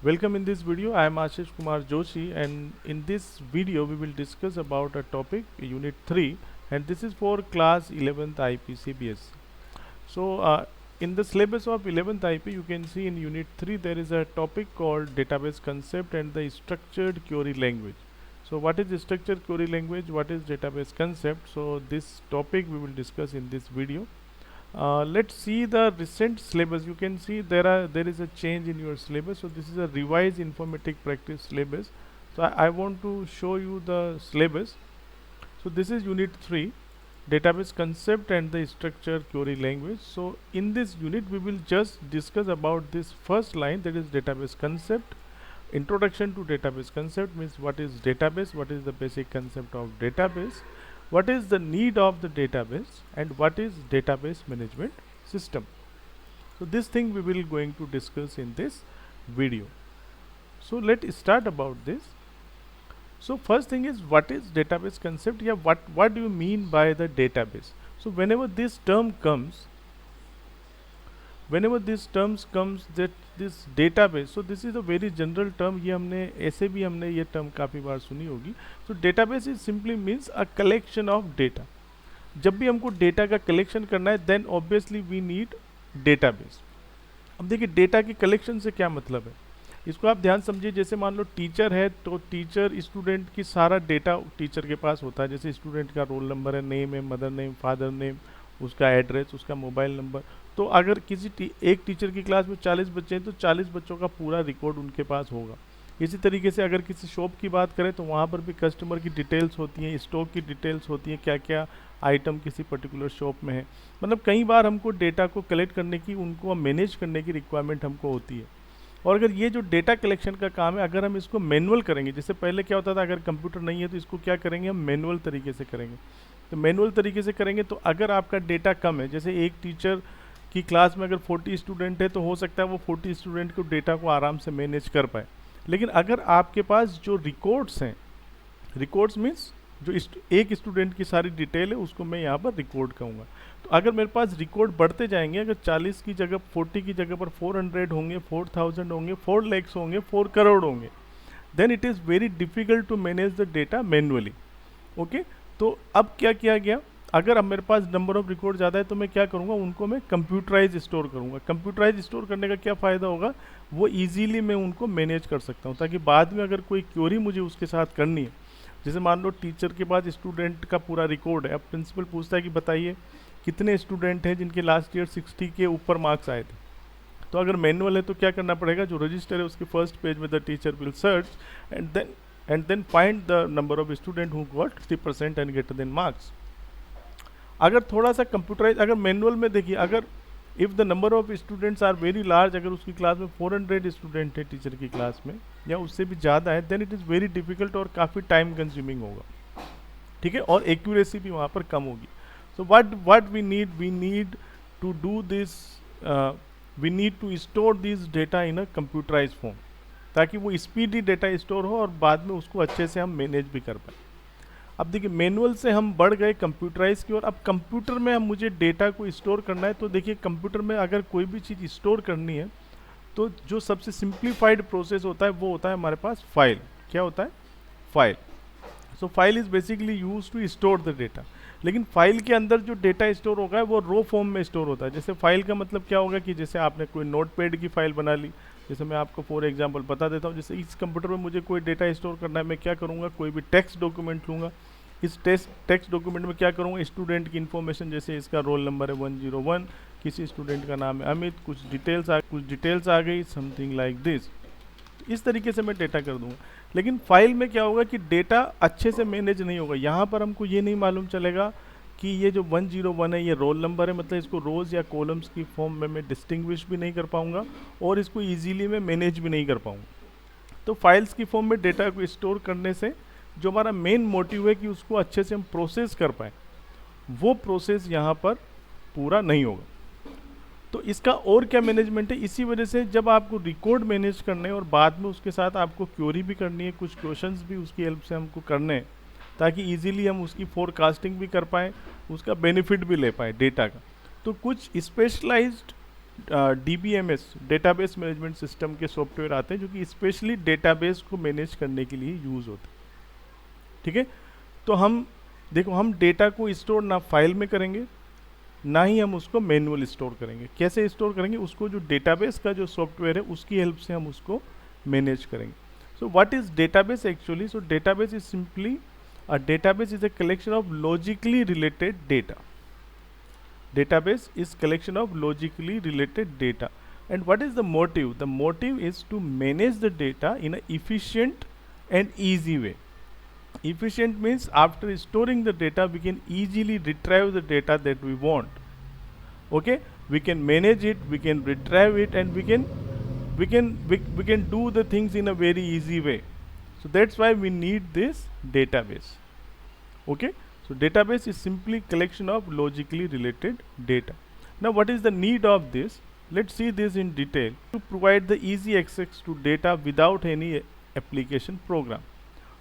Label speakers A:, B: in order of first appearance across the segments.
A: Welcome in this video. I am Ashish Kumar Joshi, and in this video we will discuss about a topic Unit 3, and this is for class 11th IP CBS. So in the syllabus of 11th IP you can see in Unit 3 there is a topic called database concept and the structured query language. So what is the structured query language? What is database concept? So this topic we will discuss in this video. Let's see the recent syllabus. You can see there is a change in your syllabus. So this is a revised informatic practice syllabus. So I want to show you the syllabus. So this is unit 3, database concept and the structure query language. So in this unit we will just discuss about this first line, that is database concept. Introduction to database concept means what is database, what is the basic concept of database, what is the need of the database, and what is database management system. So this thing we will going to discuss in this video. So let's start about this. So first thing is, what is database concept? Yeah, what do you mean by the database? So whenever this term comes, that this database, so this is a very general term. ये हमने ऐसे भी हमने ये term काफ़ी बार सुनी होगी. So database is simply means a collection of data. जब भी हमको डेटा का कलेक्शन करना है, then obviously we need database. अब देखिए डेटा की कलेक्शन से क्या मतलब है, इसको आप ध्यान समझिए. जैसे मान लो टीचर है, तो टीचर स्टूडेंट की सारा डेटा टीचर के पास होता है. जैसे स्टूडेंट का रोल नंबर है, नेम है, मदर नेम, फादर नेम, उसका एड्रेस, उसका मोबाइल नंबर. तो अगर किसी एक टीचर की क्लास में 40 बच्चे हैं तो 40 बच्चों का पूरा रिकॉर्ड उनके पास होगा. इसी तरीके से अगर किसी शॉप की बात करें तो वहाँ पर भी कस्टमर की डिटेल्स होती हैं, स्टॉक की डिटेल्स होती हैं, क्या क्या आइटम किसी पर्टिकुलर शॉप में है. मतलब कई बार हमको डेटा को कलेक्ट करने की, उनको मैनेज करने की रिक्वायरमेंट हमको होती है. और अगर ये जो डेटा कलेक्शन का काम है, अगर हम इसको मैनुअल करेंगे, जैसे पहले क्या होता था, अगर कंप्यूटर नहीं है तो इसको क्या करेंगे, हम मैनुअल तरीके से करेंगे. तो मैनुअल तरीके से करेंगे तो अगर आपका डेटा कम है, जैसे एक टीचर की क्लास में अगर 40 स्टूडेंट है तो हो सकता है वो 40 स्टूडेंट को डेटा को आराम से मैनेज कर पाए. लेकिन अगर आपके पास जो रिकॉर्ड्स हैं, रिकॉर्ड्स मीन्स जो एक स्टूडेंट की सारी डिटेल है उसको मैं यहाँ पर रिकॉर्ड कहूँगा. तो अगर मेरे पास रिकॉर्ड बढ़ते जाएंगे, अगर 40 की जगह 40 की जगह पर 400 होंगे, 4000 होंगे, 4 lakhs होंगे, 4 करोड़ होंगे, then it is very difficult to manage the data manually. Okay, तो अब क्या किया गया, अगर अब मेरे पास नंबर ऑफ रिकॉर्ड ज़्यादा है तो मैं क्या करूँगा, उनको मैं कंप्यूटराइज स्टोर करूँगा. कंप्यूटराइज स्टोर करने का क्या फ़ायदा होगा, वो इजीली मैं उनको मैनेज कर सकता हूँ, ताकि बाद में अगर कोई क्वेरी मुझे उसके साथ करनी है, जैसे मान लो टीचर के पास स्टूडेंट का पूरा रिकॉर्ड है. अब प्रिंसिपल पूछता है कि बताइए कितने स्टूडेंट हैं जिनके लास्ट ईयर 60 के ऊपर मार्क्स आए थे. तो अगर मैनुअल है तो क्या करना पड़ेगा, जो रजिस्टर है उसके फर्स्ट पेज में the teacher will search and then find the number of student who got 60% and get then marks. अगर थोड़ा सा कंप्यूटराइज, अगर मैनुअल में देखिए, अगर if the number of students are very large, अगर उसकी क्लास में 400 स्टूडेंट है टीचर की क्लास में, या उससे भी ज़्यादा है, then it is very difficult और काफ़ी टाइम कंज्यूमिंग होगा. ठीक है, और एक्यूरेसी भी वहाँ पर कम होगी. So what we need to do this, we need to store this data in a computerise form, ताकि वो स्पीडी डेटा स्टोर हो और बाद में उसको अच्छे से हम मैनेज भी कर पाए. अब देखिए मैनुअल से हम बढ़ गए कंप्यूटराइज की ओर. अब कंप्यूटर में हम मुझे डेटा को स्टोर करना है, तो देखिए कंप्यूटर में अगर कोई भी चीज़ स्टोर करनी है तो जो सबसे सिंप्लीफाइड प्रोसेस होता है वो होता है हमारे पास फाइल. क्या होता है, file. So file is basically use to store the data. लेकिन फाइल के अंदर जो डेटा स्टोर होगा है वो रो फॉर्म में स्टोर होता है. जैसे फाइल का मतलब क्या होगा कि जैसे आपने कोई नोटपैड की फाइल बना ली, जैसे मैं आपको फॉर एग्जांपल बता देता हूँ. जैसे इस कंप्यूटर में मुझे कोई डेटा स्टोर करना है, मैं क्या करूँगा, कोई भी टेक्स्ट डॉक्यूमेंट लूँगा. इस टेक्स्ट डॉक्यूमेंट में क्या करूँगा, स्टूडेंट की इन्फॉर्मेशन, जैसे इसका रोल नंबर है 101, किसी स्टूडेंट का नाम है अमित, कुछ डिटेल्स आ गई, समथिंग लाइक दिस. इस तरीके से मैं डेटा कर दूंगा. लेकिन फाइल में क्या होगा कि डेटा अच्छे से मैनेज नहीं होगा. यहाँ पर हमको ये नहीं मालूम चलेगा कि ये जो 101 है ये रोल नंबर है, मतलब इसको रोज़ या कॉलम्स की फॉर्म में मैं डिस्टिंग्विश भी नहीं कर पाऊँगा और इसको ईजीली मैं मैनेज भी नहीं कर पाऊँगा. तो फाइल्स की फॉर्म में डेटा को स्टोर करने से जो हमारा मेन मोटिव है कि उसको अच्छे से हम प्रोसेस कर पाएँ, वो प्रोसेस यहाँ पर पूरा नहीं होगा. तो इसका और क्या मैनेजमेंट है, इसी वजह से जब आपको रिकॉर्ड मैनेज करने और बाद में उसके साथ आपको क्वेरी भी करनी है, कुछ क्वेश्चंस भी उसकी हेल्प से हमको करने हैं, ताकि इजीली हम उसकी फोरकास्टिंग भी कर पाएँ, उसका बेनिफिट भी ले पाएँ डेटा का. तो कुछ specialised DBMS database management system के सॉफ्टवेयर आते हैं जो कि स्पेशली डेटाबेस को मैनेज करने के लिए यूज़ होते हैं। ठीक है, तो हम देखो, हम डेटा को स्टोर ना फाइल में करेंगे, ना ही हम उसको मैनुअल स्टोर करेंगे। कैसे स्टोर करेंगे? उसको जो डेटाबेस का जो सॉफ्टवेयर है उसकी हेल्प से हम उसको मैनेज करेंगे। So what is database actually? So database is simply a database is a collection of logically related data. Database is collection of logically related data. And what is the motive? The motive is to manage the data in an efficient and easy way. Efficient means after storing the data, we can easily retrieve the data that we want. Okay, we can manage it, we can retrieve it, and we can do the things in a very easy way. So that's why we need this database. Okay, so database is simply collection of logically related data. Now what is the need of this? Let's see this in detail. To provide the easy access to data without any application program.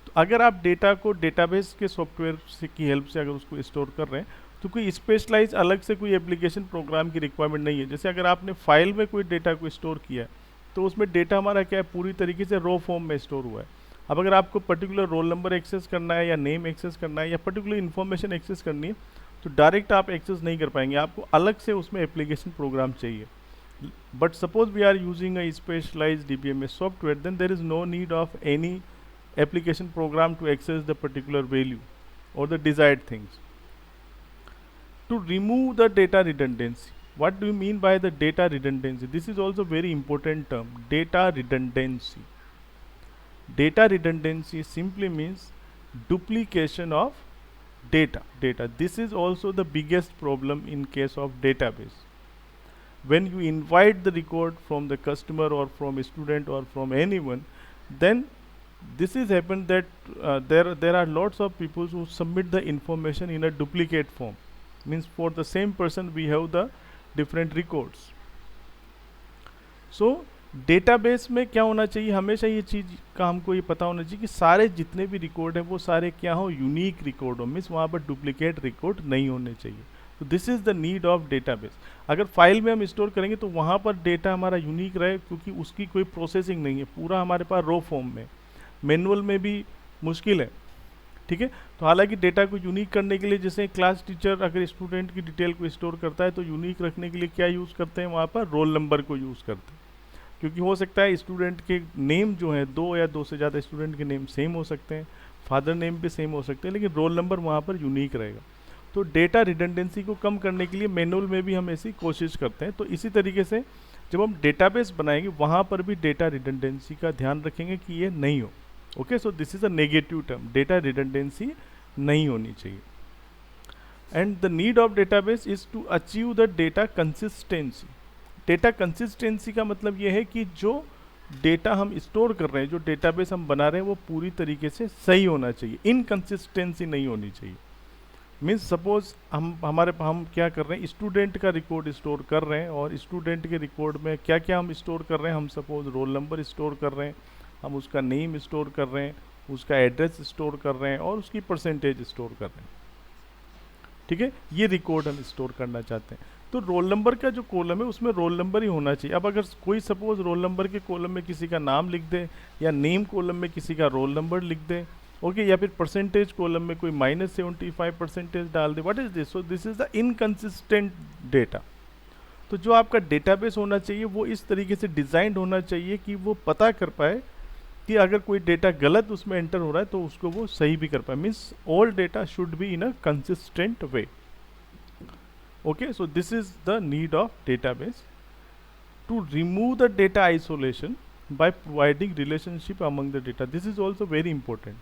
A: तो अगर आप data को database के software से की help से अगर उसको स्टोर कर रहे हैं तो कोई स्पेशलाइज अलग से कोई एप्लीकेशन प्रोग्राम की रिक्वायरमेंट नहीं है। जैसे अगर आपने फाइल में कोई डेटा को स्टोर किया है तो उसमें डेटा हमारा क्या है, पूरी तरीके से रॉ फॉर्म में स्टोर हुआ है। अब अगर आपको पर्टिकुलर रोल नंबर एक्सेस करना है या नेम एक्सेस करना है या पर्टिकुलर इन्फॉर्मेशन एक्सेस करनी है तो डायरेक्ट आप एक्सेस नहीं कर पाएंगे, आपको अलग से उसमें एप्लीकेशन प्रोग्राम चाहिए। But suppose we are using a specialised DBMS software, then there is no need of any application program to access the particular value or the desired things. To remove the data redundancy, what do you mean by the data redundancy? This is also very important term, data redundancy. Data redundancy simply means duplication of data. This is also the biggest problem in case of database. When you invite the record from the customer or from a student or from anyone, then this is happened that there are lots of people who submit the information in a duplicate form. Means for the same person we have the different records. So database में क्या होना चाहिए, हमेशा ये चीज़ का हमको ये पता होना चाहिए कि सारे जितने भी रिकॉर्ड हैं वो सारे क्या हो, यूनिक रिकॉर्ड हो। मीन्स वहाँ पर डुप्लीकेट रिकॉर्ड नहीं होने चाहिए। तो this is the need of database. अगर फाइल में हम स्टोर करेंगे तो वहाँ पर डेटा हमारा यूनिक रहे, क्योंकि उसकी कोई प्रोसेसिंग नहीं है, पूरा हमारे पास रॉ फॉर्म में। मैनुअल में भी मुश्किल है। ठीक है, तो हालांकि डेटा को यूनिक करने के लिए जैसे क्लास टीचर अगर स्टूडेंट की डिटेल को स्टोर करता है तो यूनिक रखने के लिए क्या यूज़ करते हैं, वहाँ पर रोल नंबर को यूज़ करते हैं। क्योंकि हो सकता है स्टूडेंट के नेम जो है, दो या दो से ज़्यादा स्टूडेंट के नेम सेम हो सकते हैं, फादर नेम भी सेम हो सकते हैं, लेकिन रोल नंबर वहाँ पर यूनिक रहेगा। तो डेटा रिडंडेंसी को कम करने के लिए मैनुअल में भी हम ऐसी कोशिश करते हैं। तो इसी तरीके से जब हम डेटाबेस बनाएंगे वहाँ पर भी डेटा रिडंडेंसी का ध्यान रखेंगे कि ये नहीं हो। Okay, so this is a negative term, data redundancy नहीं होनी चाहिए। And the need of database is to achieve the data consistency. Data consistency का मतलब ये है कि जो डेटा हम स्टोर कर रहे हैं, जो डेटाबेस हम बना रहे हैं, वो पूरी तरीके से सही होना चाहिए, इनकंसिस्टेंसी नहीं होनी चाहिए। मीन्स सपोज हम क्या कर रहे हैं, स्टूडेंट का रिकॉर्ड स्टोर कर रहे हैं और स्टूडेंट के रिकॉर्ड में क्या क्या हम स्टोर कर रहे हैं, हम सपोज रोल नंबर स्टोर कर रहे हैं, हम उसका नेम स्टोर कर रहे हैं, उसका एड्रेस स्टोर कर रहे हैं और उसकी परसेंटेज स्टोर कर रहे हैं। ठीक है, ये रिकॉर्ड हम स्टोर करना चाहते हैं। तो रोल नंबर का जो कॉलम है उसमें रोल नंबर ही होना चाहिए। अब अगर कोई सपोज रोल नंबर के कॉलम में किसी का नाम लिख दे या नेम कॉलम में किसी का रोल नंबर लिख दे, ओके, या फिर परसेंटेज कॉलम में कोई -75% डाल दे, what is this? So this is the inconsistent data. तो जो आपका डेटाबेस होना चाहिए वो इस तरीके से डिजाइन होना चाहिए कि वो पता कर पाए कि अगर कोई डेटा गलत उसमें एंटर हो रहा है तो उसको वो सही भी कर पाए। Means all data should be in a consistent way. Okay, so this is the need of database to remove the data isolation by providing relationship among the data. This is also very important.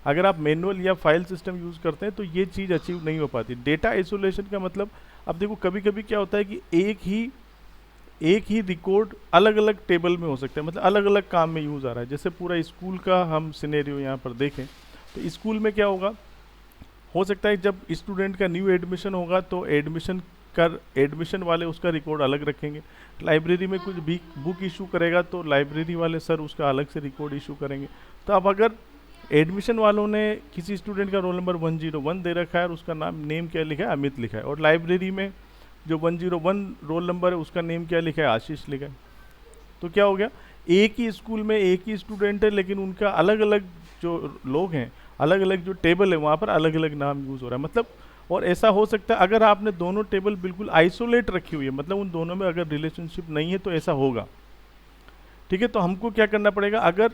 A: अगर आप manual या file system use करते हैं तो ये चीज़ achieve नहीं हो पाती। डेटा आइसोलेशन का मतलब, अब देखो कभी कभी क्या होता है कि एक ही रिकॉर्ड अलग अलग टेबल में हो सकता है, मतलब अलग अलग काम में यूज़ आ रहा है। जैसे पूरा स्कूल का हम सिनेरियो यहाँ पर देखें तो स्कूल में क्या होगा, हो सकता है जब स्टूडेंट का न्यू एडमिशन होगा तो एडमिशन वाले उसका रिकॉर्ड अलग रखेंगे। लाइब्रेरी में कुछ भी बुक इशू करेगा तो लाइब्रेरी वाले सर उसका अलग से रिकॉर्ड इशू करेंगे। तो अब अगर एडमिशन वालों ने किसी स्टूडेंट का रोल नंबर 101 दे रखा है और उसका नेम क्या लिखा है, अमित लिखा है, और लाइब्रेरी में जो 101 रोल नंबर है उसका नेम क्या लिखा है, आशीष लिखा है। तो क्या हो गया, एक ही स्कूल में एक ही स्टूडेंट है, लेकिन उनका अलग अलग जो लोग हैं, अलग अलग जो टेबल है वहाँ पर अलग अलग नाम यूज़ हो रहा है। मतलब और ऐसा हो सकता है अगर आपने दोनों टेबल बिल्कुल आइसोलेट रखी हुई है, मतलब उन दोनों में अगर रिलेशनशिप नहीं है तो ऐसा होगा। ठीक है, तो हमको क्या करना पड़ेगा, अगर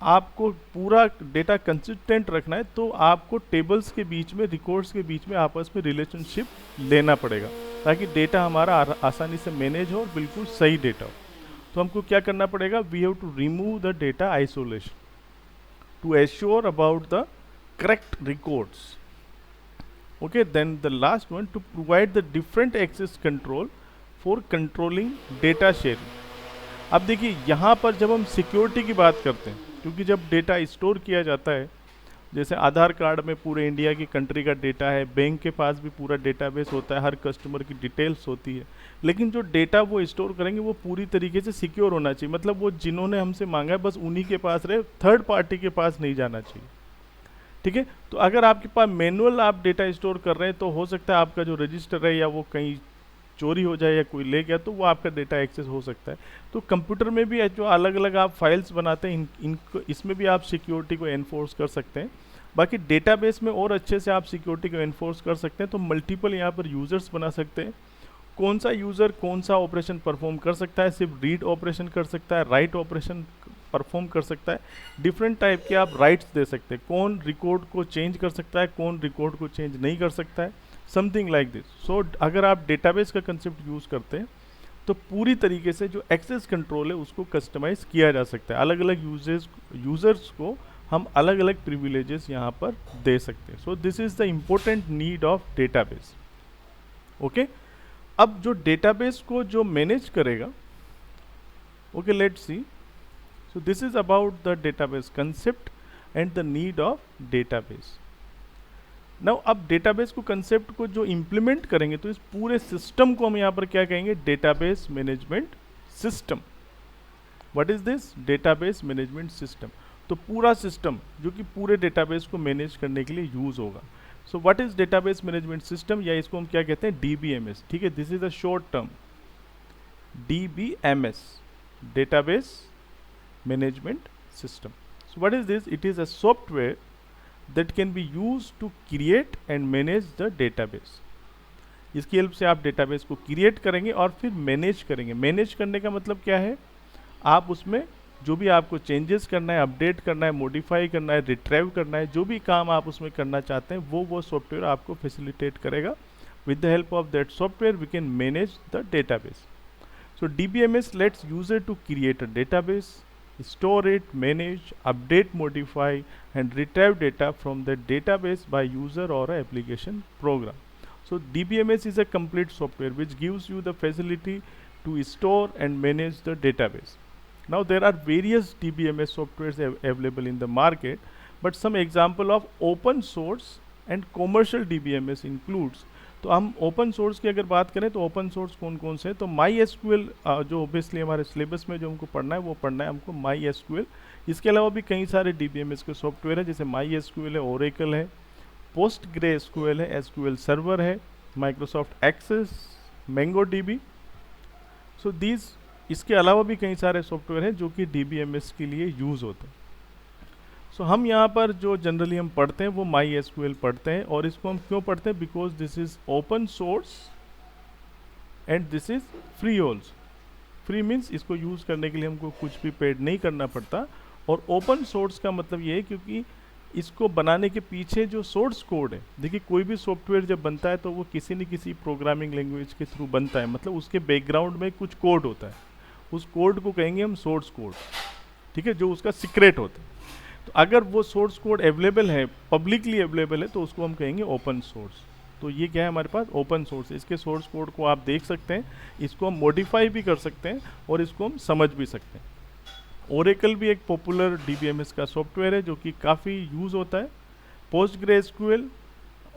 A: आपको पूरा डेटा कंसिस्टेंट रखना है तो आपको टेबल्स के बीच में, रिकॉर्ड्स के बीच में आपस में रिलेशनशिप लेना पड़ेगा, ताकि डेटा हमारा आसानी से मैनेज हो और बिल्कुल सही डेटा हो। तो हमको क्या करना पड़ेगा, we have to remove the data isolation to assure about the correct records. Okay, then the last one, to provide the different access control for controlling data sharing। अब देखिए यहाँ पर जब हम सिक्योरिटी की बात करते हैं, क्योंकि जब डेटा स्टोर किया जाता है, जैसे आधार कार्ड में पूरे इंडिया की कंट्री का डेटा है, बैंक के पास भी पूरा डेटाबेस होता है, हर कस्टमर की डिटेल्स होती है, लेकिन जो डेटा वो स्टोर करेंगे वो पूरी तरीके से सिक्योर होना चाहिए। मतलब वो जिन्होंने हमसे मांगा है बस उन्हीं के पास रहे, थर्ड पार्टी के पास नहीं जाना चाहिए। ठीक है, तो अगर आपके पास मैनुअल आप डेटा स्टोर कर रहे हैं तो हो सकता है आपका जो रजिस्टर है या वो कहीं चोरी हो जाए या कोई ले गया तो वो आपका डेटा एक्सेस हो सकता है। तो कंप्यूटर में भी जो अलग अलग आप फाइल्स बनाते हैं इनको इसमें भी आप सिक्योरिटी को एनफोर्स कर सकते हैं। बाकी डेटाबेस में और अच्छे से आप सिक्योरिटी को एनफोर्स कर सकते हैं। तो मल्टीपल यहाँ पर यूज़र्स बना सकते हैं। कौन सा यूज़र कौन सा ऑपरेशन परफॉर्म कर सकता है, सिर्फ रीड ऑपरेशन कर सकता है, राइट ऑपरेशन परफॉर्म कर सकता है, डिफरेंट टाइप के आप राइट्स दे सकते हैं, कौन रिकॉर्ड को चेंज कर सकता है, कौन रिकॉर्ड को चेंज नहीं कर सकता है, समथिंग लाइक दिस। सो अगर आप डेटाबेस का कंसेप्ट यूज़ करते हैं तो पूरी तरीके से जो एक्सेस कंट्रोल है उसको कस्टमाइज किया जा सकता है। अलग अलग यूजर्स को हम अलग अलग प्रिविलेजेस यहाँ पर दे सकते हैं। So this is the important need of database. Okay, अब जो डेटाबेस को जो मैनेज करेगा, okay let's see. So this is about the database concept and the need of database. Now अब डेटाबेस को कंसेप्ट को जो इम्प्लीमेंट करेंगे तो इस पूरे सिस्टम को हम यहाँ पर क्या कहेंगे, database management system. What is this, database management system. तो पूरा सिस्टम जो कि पूरे डेटाबेस को मैनेज करने के लिए यूज होगा। So what is database management system, या इसको हम क्या कहते हैं, DBMS। ठीक है, this is a short term, DBMS, database management system. So what is this, it is a software that can be used to create and manage the database। इसकी help से आप डेटाबेस को क्रिएट करेंगे और फिर manage करेंगे। Manage करने का मतलब क्या है, आप उसमें जो भी आपको चेंजेस करना है, अपडेट करना है, मॉडिफाई करना है, रिट्राइव करना है, जो भी काम आप उसमें करना चाहते हैं वो सॉफ्टवेयर आपको फैसिलिटेट करेगा। With the help of that software we can manage the database. So DBMS let's user to create a database, store it, manage, update, modify and retrieve data from the database by user or a application program. So DBMS is a complete software which gives you the facility to store and manage the database. Now there are various DBMS softwares available in the market, but some example of open source and commercial DBMS includes। तो हम open source की अगर बात करें तो open source कौन कौन से हैं, तो MySQL जो ओबियसली हमारे सिलेबस में जो हमको पढ़ना है वो पढ़ना है हमको MySQL। इसके अलावा भी कई सारे DBMS के सॉफ्टवेयर है, जैसे MySQL है, Oracle है, PostgreSQL है, SQL सर्वर है, Microsoft Access, MongoDB। So these, इसके अलावा भी कई सारे सॉफ्टवेयर हैं जो कि DBMS के लिए यूज़ होते हैं। सो हम यहाँ पर जो जनरली हम पढ़ते हैं वो MySQL पढ़ते हैं, और इसको हम क्यों पढ़ते हैं, because this is open source and this is free also. Free means इसको यूज़ करने के लिए हमको कुछ भी पेड नहीं करना पड़ता, और ओपन सोर्स का मतलब ये है क्योंकि इसको बनाने के पीछे जो सोर्स कोड है, देखिए कोई भी सॉफ्टवेयर जब बनता है तो वो किसी न किसी प्रोग्रामिंग लैंग्वेज के थ्रू बनता है, मतलब उसके बैकग्राउंड में कुछ कोड होता है, उस कोड को कहेंगे हम सोर्स कोड। ठीक है, जो उसका सीक्रेट होता है। तो अगर वो सोर्स कोड अवेलेबल है, पब्लिकली अवेलेबल है, तो उसको हम कहेंगे ओपन सोर्स। तो ये क्या है हमारे पास, ओपन सोर्स। इसके सोर्स कोड को आप देख सकते हैं, इसको हम मॉडिफाई भी कर सकते हैं और इसको हम समझ भी सकते हैं। ओरेकल भी एक पॉपुलर DBMS का सॉफ्टवेयर है जो कि काफ़ी यूज़ होता है। पोस्टग्रेसक्यूएल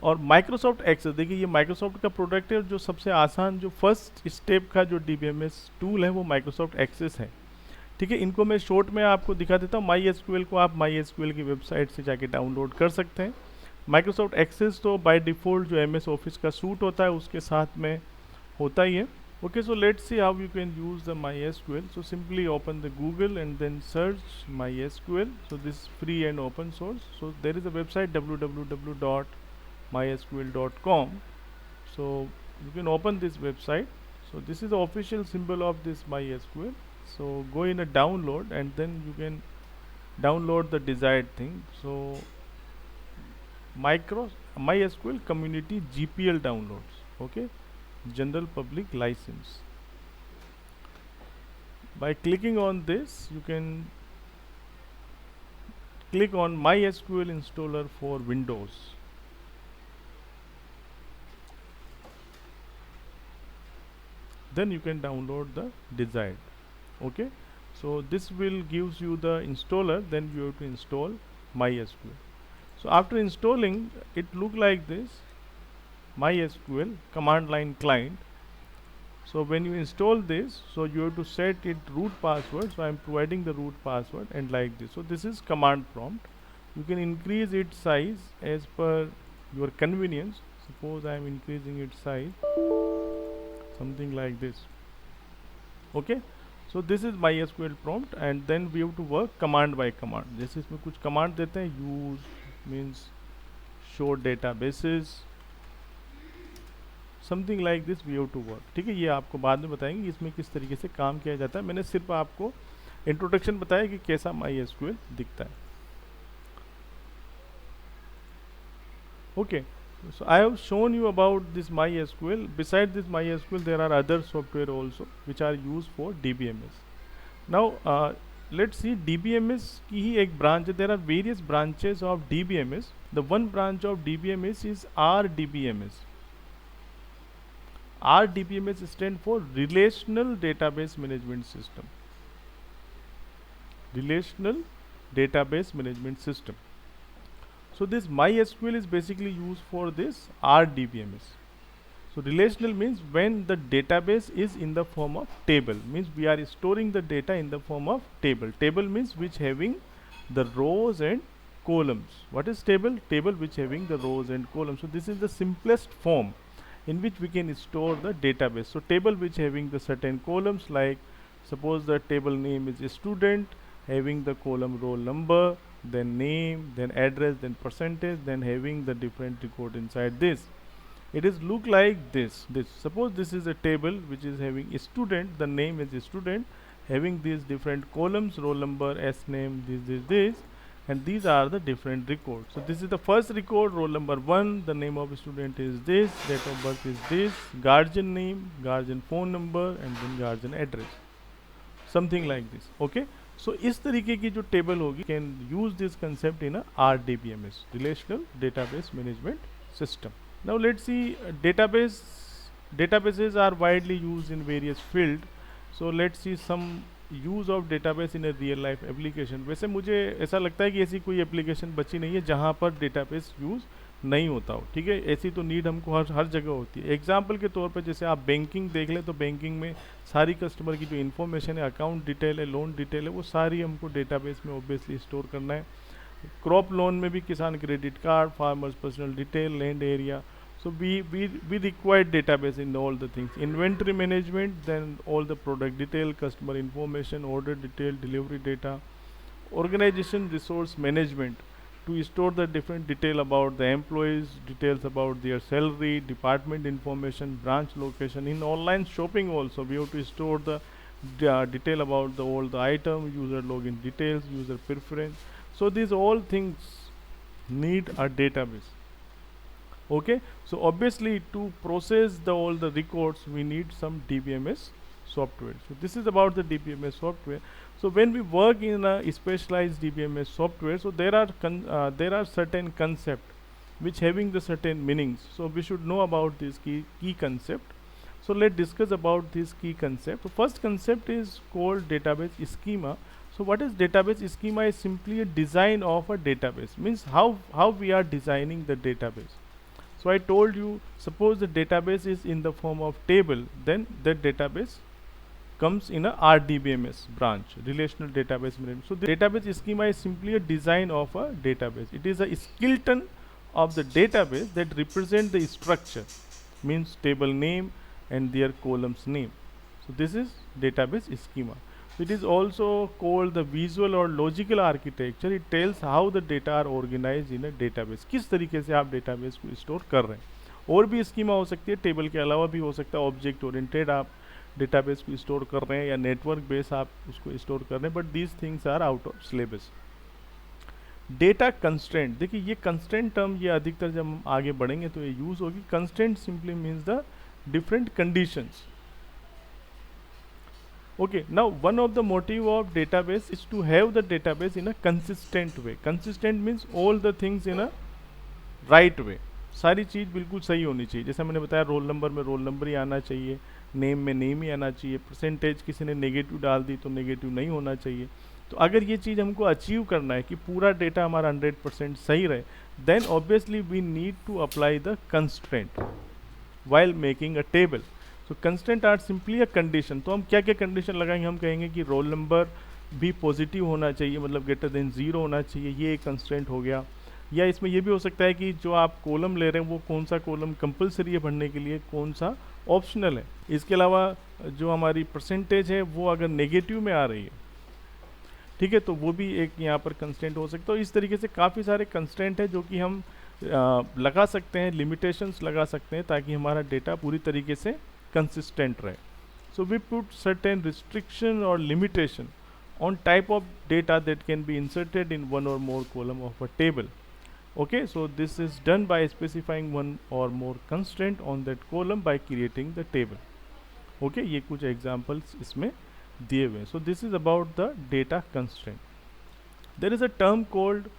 A: और माइक्रोसॉफ्ट एक्सेस, देखिए ये माइक्रोसॉफ्ट का प्रोडक्ट है, जो सबसे आसान जो फर्स्ट स्टेप का जो DBMS टूल है वो माइक्रोसॉफ्ट एक्सेस है। ठीक है, इनको मैं शॉर्ट में आपको दिखा देता हूँ। MySQL को आप MySQL की वेबसाइट से जाके डाउनलोड कर सकते हैं। माइक्रोसॉफ्ट एक्सेस तो बाय डिफ़ॉल्ट जो MS ऑफिस का सूट होता है उसके साथ में होता ही है. Okay, so let's see how you can use the MySQL. So simply open the Google and then search MySQL. So this is free and open source. So there is a website www.mysql.com. So you can open this website. So this is the official symbol of this MySQL. So go in a download and then you can download the desired thing. So MySQL community GPL downloads. Okay, general public license. By clicking on this, you can click on MySQL installer for Windows. Then you can download the desired. Okay, so this will gives you the installer. Then you have to install MySQL. So after installing, it look like this: MySQL command line client. So when you install this, so you have to set it root password. So I am providing the root password and like this. So this is command prompt. You can increase its size as per your convenience. Suppose I am increasing its size something like this. Okay, so this is MySQL prompt, and then we have to work command by command. जैसे इसमें कुछ command देते हैं, use means show databases, something like this we have to work. ठीक है, ये आपको बाद में बताएंगे इसमें किस तरीके से काम किया जाता है. मैंने सिर्फ आपको इंट्रोडक्शन बताया कि कैसा MySQL दिखता है. Okay, so I have shown you about this MySQL. Besides this MySQL, there are other software also which are used for DBMS. Now let's see DBMS की ही एक branch है. There are various branches of DBMS. The one branch of DBMS is RDBMS. RDBMS stands for Relational Database Management System. Relational Database Management System. So this MySQL is basically used for this RDBMS. So relational means when the database is in the form of table, means we are storing the data in the form of table. Table means which having the rows and columns. What is table? Table which having the rows and columns. So this is the simplest form in which we can store the database. So table which having the certain columns, like suppose the table name is a student, having the column roll number, then name, then address, then percentage, then having the different record inside this. It is look like this. Suppose this is a table which is having a student, the name is a student, having these different columns, roll number, S name, this, and these are the different records. So this is the first record, roll number 1, the name of student is this, date of birth is this, guardian name, guardian phone number, and then guardian address, something like this. Okay, so इस तरीके की जो table होगी, can use this concept in a RDBMS, Relational Database Management System. Now let's see, databases are widely used in various fields. So let's see some use of database in a real life application. वैसे मुझे ऐसा लगता है कि ऐसी कोई application बची नहीं है जहाँ पर डेटाबेस यूज़ नहीं होता हो. ठीक है, ऐसी तो नीड हमको हर जगह होती है. एग्जांपल के तौर पर जैसे आप बैंकिंग देख लें, तो बैंकिंग में सारी कस्टमर की जो इन्फॉर्मेशन है, अकाउंट डिटेल है, लोन डिटेल है, वो सारी हमको डेटाबेस में ऑब्वियसली स्टोर करना है. क्रॉप लोन में भी किसान credit card, farmers personal detail, land area. So we require database in all the things. Inventory management, then all the product detail, customer information, order detail, delivery data. Organization resource management, to store the different detail about the employees, details about their salary, department information, branch location. In online shopping also, we have to store the detail about all the item, user login details, user preference. So these all things need a database. Okay, so obviously to process all the records, we need some DBMS software. So this is about the DBMS software. So when we work in a specialized DBMS software, so there are certain concepts which having the certain meanings. So we should know about this key concept. So let's discuss about this key concept. So first concept is called database schema. So what is database schema? Is simply a design of a database. Means how we are designing the database. So I told you, suppose the database is in the form of table, then that database comes in a RDBMS branch, Relational Database Management. So the database schema is simply a design of a database. It is a skeleton of the database that represent the structure, means table name, and their columns name. So this is database schema. It is also called the visual or logical architecture. It tells how the data are organized in a database. किस तरीके से आप database को store कर रहे हैं। और भी स्कीमा हो सकती है, टेबल के अलावा भी हो सकता है, ऑब्जेक्ट ओरिएंटेड आप डेटाबेस को स्टोर कर रहे हैं या नेटवर्क बेस आप उसको स्टोर कर रहे हैं, but these things are out of syllabus. Data constraint, देखिए ये कंस्ट्रेंट टर्म ये अधिकतर जब हम आगे बढ़ेंगे तो ये यूज होगी। Constraint simply means the different conditions. Okay, now one of the motive of database is to have the database in a consistent way. Consistent means all the things in a right way. सारी चीज़ बिल्कुल सही होनी चाहिए। जैसे मैंने बताया, roll number में roll number ही आना चाहिए, नेम में नेम ही आना चाहिए, परसेंटेज किसी ने नेगेटिव डाल दी तो नेगेटिव नहीं होना चाहिए। तो अगर ये चीज़ हमको अचीव करना है कि पूरा डेटा हमारा 100% सही रहे, then obviously we need to apply the constraint while making a table. So constant are simply a condition. तो हम क्या क्या कंडीशन लगाएंगे, हम कहेंगे कि रोल नंबर भी पॉजिटिव होना चाहिए, मतलब ग्रेटर देन 0 होना चाहिए, ये एक कंस्टेंट हो गया। या इसमें ये भी हो सकता है कि जो आप कॉलम ले रहे हैं वो कौन सा कॉलम कंपलसरी है भरने के लिए, कौन सा ऑप्शनल है। इसके अलावा जो हमारी परसेंटेज है वो अगर नेगेटिव में आ रही है, ठीक है, तो वो भी एक यहाँ पर कंस्टेंट हो सकता है। तो इस तरीके से काफ़ी सारे कंस्टेंट है जो कि हम लगा सकते हैं, लिमिटेशंस लगा सकते हैं, ताकि हमारा डेटा पूरी तरीके से consistent रहे। So we put certain restriction or limitation on type of data that can be inserted in one or more column of a table. Okay, so this is done by specifying one or more constraint on that column by creating the table. Okay, ये कुछ examples इसमें दिए हुए हैं। So this is about the data constraint. There is a term called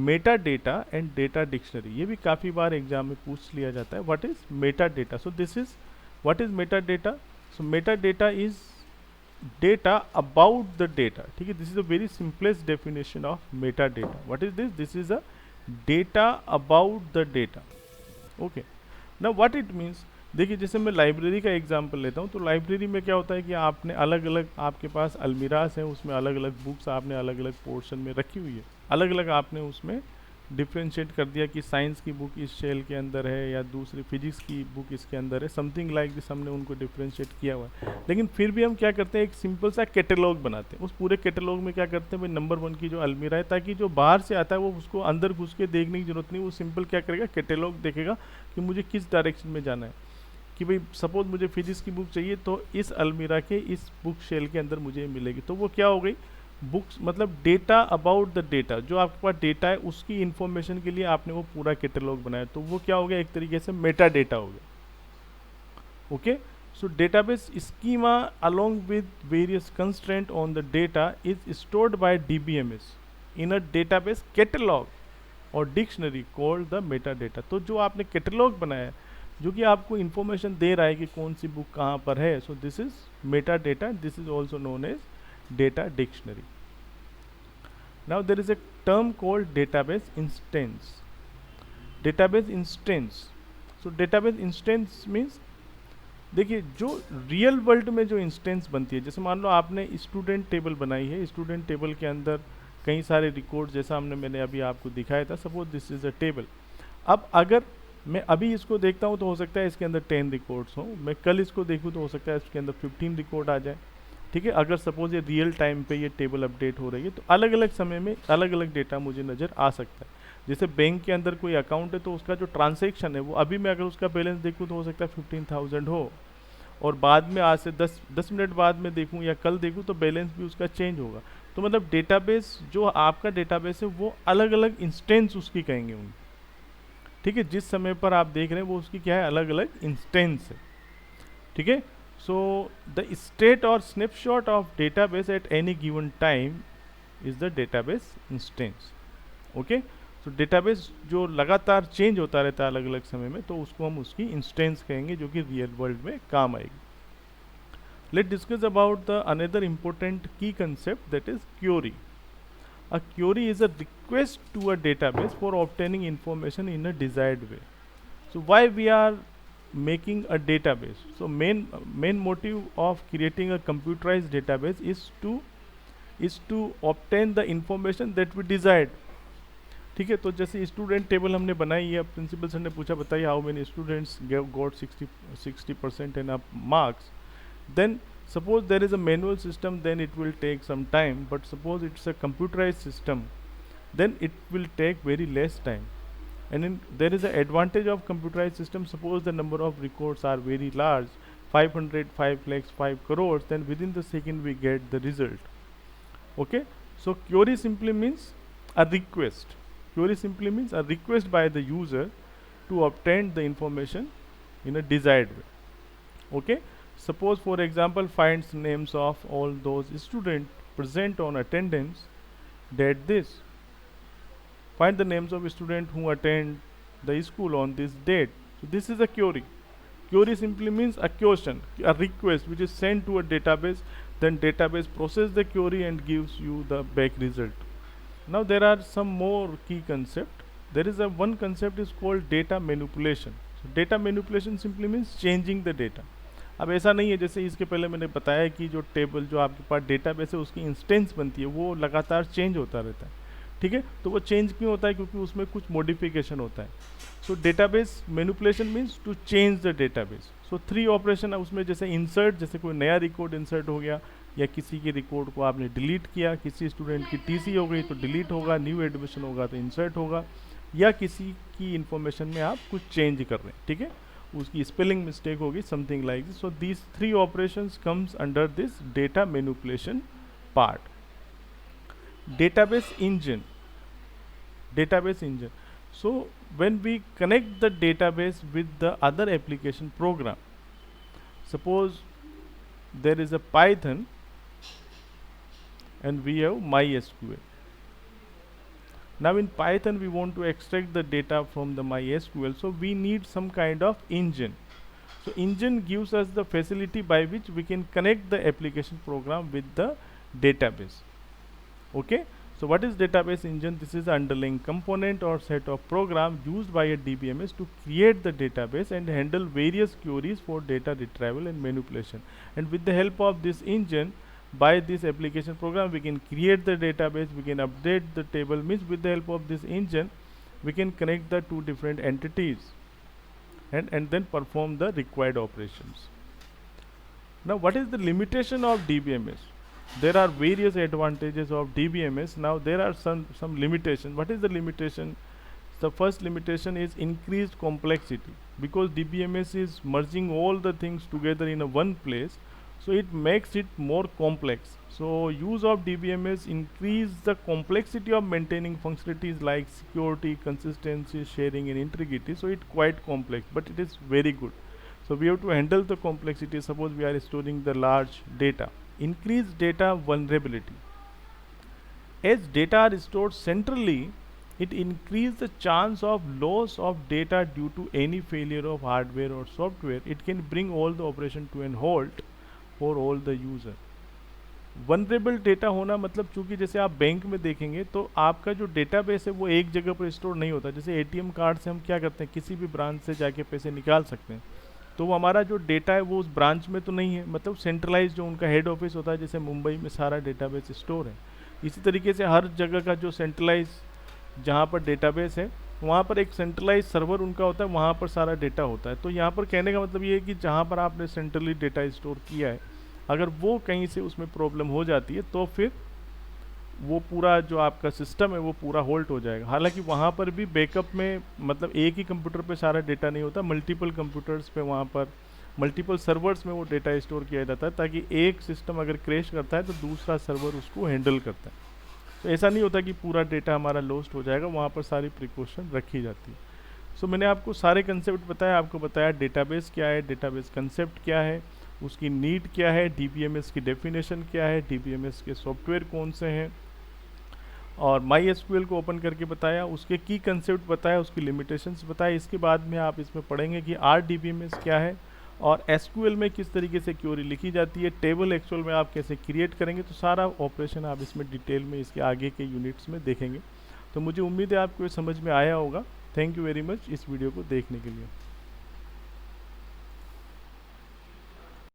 A: metadata and data dictionary. ये भी काफ़ी बार exam में पूछ लिया जाता है। What is metadata? So this is what is metadata? So metadata is data about the data, ठीक है। This is the very simplest definition of metadata. What is this? This is a data about the data. Okay, now what it means, देखिए जैसे मैं library का example लेता हूँ, तो library में क्या होता है कि आपने अलग अलग, आपके पास अलमीरास हैं, उसमें अलग अलग बुक्स आपने अलग अलग पोर्शन में रखी हुई है, अलग अलग आपने उसमें डिफ्रेंशिएट कर दिया कि साइंस की बुक इस शेल के अंदर है या दूसरी फिजिक्स की बुक इसके अंदर है, समथिंग लाइक दिस हमने उनको डिफ्रेंशिएट किया हुआ है। लेकिन फिर भी हम क्या करते हैं, एक सिंपल सा कैटलॉग बनाते हैं। उस पूरे कैटलॉग में क्या करते हैं भाई, नंबर 1 की जो अलमीरा है, ताकि जो बाहर से आता है वो उसको अंदर घुस के देखने की जरूरत नहीं, वो सिंपल क्या करेगा, कैटलॉग देखेगा कि मुझे किस डायरेक्शन में जाना है। कि भाई सपोज मुझे फिजिक्स की बुक चाहिए तो इस अलमीरा के इस बुक शेल के अंदर मुझे मिलेगी। तो वो क्या हो गई, बुक्स मतलब डेटा अबाउट द डेटा, जो आपके पास डेटा है उसकी इंफॉर्मेशन के लिए आपने वो पूरा कैटलॉग बनाया, तो वो क्या हो गया, एक तरीके से मेटा डेटा हो गया। Okay, so database schema along with various constraint on the data is stored by DBMS in a database catalog और dictionary called the meta data. तो जो आपने कैटलॉग बनाया है जो कि आपको इंफॉर्मेशन दे रहा है कि कौन सी बुक कहाँ पर है, so this is meta data, this is also known as data dictionary. Now there is a term called database instance. Database instance. So database instance means, देखिए जो रियल वर्ल्ड में जो इंस्टेंस बनती है, जैसे मान लो आपने स्टूडेंट टेबल बनाई है, स्टूडेंट टेबल के अंदर कई सारे रिकॉर्ड, जैसा मैंने अभी आपको दिखाया था, suppose this is a table. अब अगर मैं अभी इसको देखता हूँ तो हो सकता है इसके अंदर 10 रिकॉर्ड्स हों, मैं कल इसको देखूँ तो हो सकता है इसके अंदर 15 रिकॉर्ड आ जाए, ठीक है। अगर सपोज ये रियल टाइम पे ये टेबल अपडेट हो रही है तो अलग अलग समय में अलग अलग डेटा मुझे नज़र आ सकता है। जैसे बैंक के अंदर कोई अकाउंट है तो उसका जो ट्रांजैक्शन है वो अभी मैं अगर उसका बैलेंस देखूँ तो हो सकता है 15,000 हो, और बाद में आज से 10 मिनट बाद में देखूँ या कल देखूँ तो बैलेंस भी उसका चेंज होगा। तो मतलब डेटाबेस, जो आपका डेटाबेस है वो अलग अलग इंस्टेंस उसकी कहेंगे उन, ठीक है। जिस समय पर आप देख रहे हैं वो उसकी क्या है, अलग अलग इंस्टेंस है, ठीक है। So the state or snapshot of database at any given time is the database instance. Okay, so database जो लगातार चेंज होता रहता है अलग अलग समय में, तो उसको हम उसकी इंस्टेंस कहेंगे जो कि रियल वर्ल्ड में काम आएगी। Let's discuss about the another important key concept, that is query. A query is a request to a database for obtaining information in a desired way. So why we are making a database? So main motive of creating a computerized database is to obtain the information that we desired. ठीक है। तो जैसे student table हमने बनाई है, principal sir ने पूछा बताइए how many students got 60% and up marks, then suppose there is a manual system, then it will take some time, but suppose it's a computerized system, then it will take very less time. And there is an advantage of computerized system. Suppose the number of records are very large, 500, 5 lakhs, 5 crores, then within the second we get the result. Okay, so query simply means a request. Query simply means a request by the user to obtain the information in a desired way. Okay, suppose for example finds names of all those students present on attendance date this. Find the names of students who attend the school on this date. So this is a query. Query simply means a question, a request which is sent to a database, then database processes the query and gives you the back result. Now there are some more key concept. There is a one concept is called data manipulation. So data manipulation simply means changing the data. अब ऐसा नहीं है जैसे इसके पहले मैंने बताया कि जो टेबल जो आपके पास डेटाबेस है उसकी इंस्टेंस बनती है वो लगातार चेंज होता रहता है, ठीक है। तो वो चेंज क्यों होता है? क्योंकि उसमें कुछ मॉडिफिकेशन होता है। So database manipulation means to change the database. So 3 operation है उसमें, जैसे इंसर्ट, जैसे कोई नया रिकॉर्ड इंसर्ट हो गया या किसी के रिकॉर्ड को आपने डिलीट किया, किसी स्टूडेंट की टीसी हो गई तो डिलीट होगा, न्यू एडमिशन होगा तो इंसर्ट होगा, या किसी की इंफॉर्मेशन में आप कुछ चेंज कर रहे हैं, ठीक है, उसकी स्पेलिंग मिस्टेक होगी, something like this. So these 3 operations comes under this data manipulation part. Database engine, database engine. So when we connect the database with the other application program, suppose there is a Python and we have MySQL. Now in Python we want to extract the data from the MySQL, so we need some kind of engine. So engine gives us the facility by which we can connect the application program with the database. Okay, so what is database engine? This is the underlying component or set of program used by a DBMS to create the database and handle various queries for data retrieval and manipulation. And with the help of this engine, by this application program, we can create the database, we can update the table. Means with the help of this engine, we can connect the 2 different entities and then perform the required operations. Now what is the limitation of DBMS? There are various advantages of DBMS. Now there are some limitations. What is the limitation? The first limitation is increased complexity, because DBMS is merging all the things together in a one place, so it makes it more complex. So use of DBMS increase the complexity of maintaining functionalities like security, consistency, sharing and integrity. So it's quite complex, but it is very good. So we have to handle the complexity. Suppose we are storing the large data. Increase data vulnerability. As data are stored centrally, it increases the chance of loss of data due to any failure of hardware or software. It can bring all the operation to an halt for all the user. Vulnerable data होना मतलब, चूंकि जैसे आप bank में देखेंगे तो आपका जो डेटाबेस है वो एक जगह पर स्टोर नहीं होता। जैसे एटीएम कार्ड से हम क्या करते हैं, किसी भी ब्रांच से जाके पैसे निकाल सकते हैं, तो वो हमारा जो डेटा है वो उस ब्रांच में तो नहीं है, मतलब सेंट्रलाइज जो उनका हेड ऑफिस होता है, जैसे मुंबई में सारा डेटाबेस स्टोर है, इसी तरीके से हर जगह का जो सेंट्रलाइज जहाँ पर डेटाबेस है वहाँ पर एक सेंट्रलाइज सर्वर उनका होता है, वहाँ पर सारा डेटा होता है। तो यहाँ पर कहने का मतलब ये है कि जहाँ पर आपने सेंट्रली डेटा स्टोर किया है, अगर वो कहीं से उसमें प्रॉब्लम हो जाती है तो फिर वो पूरा जो आपका सिस्टम है वो पूरा होल्ड हो जाएगा। हालांकि वहाँ पर भी बैकअप में मतलब एक ही कंप्यूटर पे सारा डेटा नहीं होता, मल्टीपल कंप्यूटर्स पे वहाँ पर मल्टीपल सर्वर्स में वो डेटा स्टोर किया जाता है, ताकि एक सिस्टम अगर क्रैश करता है तो दूसरा सर्वर उसको हैंडल करता है। तो ऐसा नहीं होता कि पूरा डेटा हमारा लॉस्ट हो जाएगा, वहाँ पर सारी प्रिकॉशन रखी जाती है। सो मैंने आपको सारे कंसेप्ट बताया, आपको बताया डेटाबेस क्या है, डेटाबेस कंसेप्ट क्या है, उसकी नीड क्या है, डीबीएमएस की डेफिनेशन क्या है, डीबीएमएस के सॉफ्टवेयर कौन से हैं, और MySQL को ओपन करके बताया, उसके की कंसेप्ट बताया, उसकी लिमिटेशंस बताया। इसके बाद में आप इसमें पढ़ेंगे कि RDBMS क्या है और SQL में किस तरीके से क्वेरी लिखी जाती है, टेबल एक्चुअल में आप कैसे क्रिएट करेंगे। तो सारा ऑपरेशन आप इसमें डिटेल में इसके आगे के यूनिट्स में देखेंगे। तो मुझे उम्मीद है आपको ये समझ में आया होगा। थैंक यू वेरी मच इस वीडियो को देखने के लिए।